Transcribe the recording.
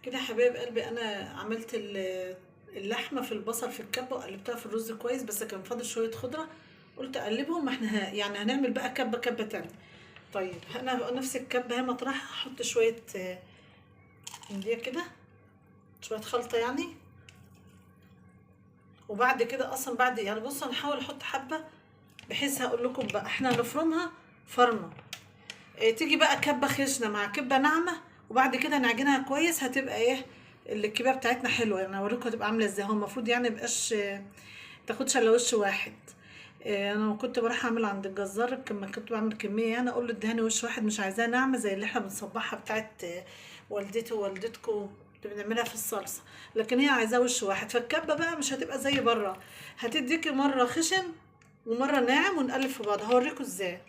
كده يا حبايب قلبي، انا عملت اللحمه في البصل في الكبه وقلبتها في الرز كويس، بس كان فاضل شويه خضره. قلت اقلبهم، ما احنا يعني هنعمل بقى كبه كبه تانية. طيب انا نفس الكبه اهي مطرحها احط شويه من دي كده، شويه خلطه يعني. وبعد كده اصلا بعد يعني بصوا هنحاول احط حبه، بحيث هقول لكم بقى احنا هنفرمها فرمه. تيجي بقى كبه خشنه مع كبه ناعمه، وبعد كده نعجنها كويس، هتبقى ايه الكبه بتاعتنا حلوه. يعني اوريكم هتبقى عامله ازاي. هو المفروض يعني مبقاش تاخدش الا وش واحد. انا كنت بروح اعمل عند الجزار لما كنت بعمل كميه، يعني اقول له ادهاني وش واحد، مش عايزاها ناعمه زي اللي احنا بنصبحها بتاعت والدتي ووالدتكم اللي بنعملها في الصلصه. لكن هي عايزاه وش واحد، فالكبه بقى مش هتبقى زي بره، هتديكي مره خشن ومره ناعم، ونقلب في بعض. هوريكم ازاي.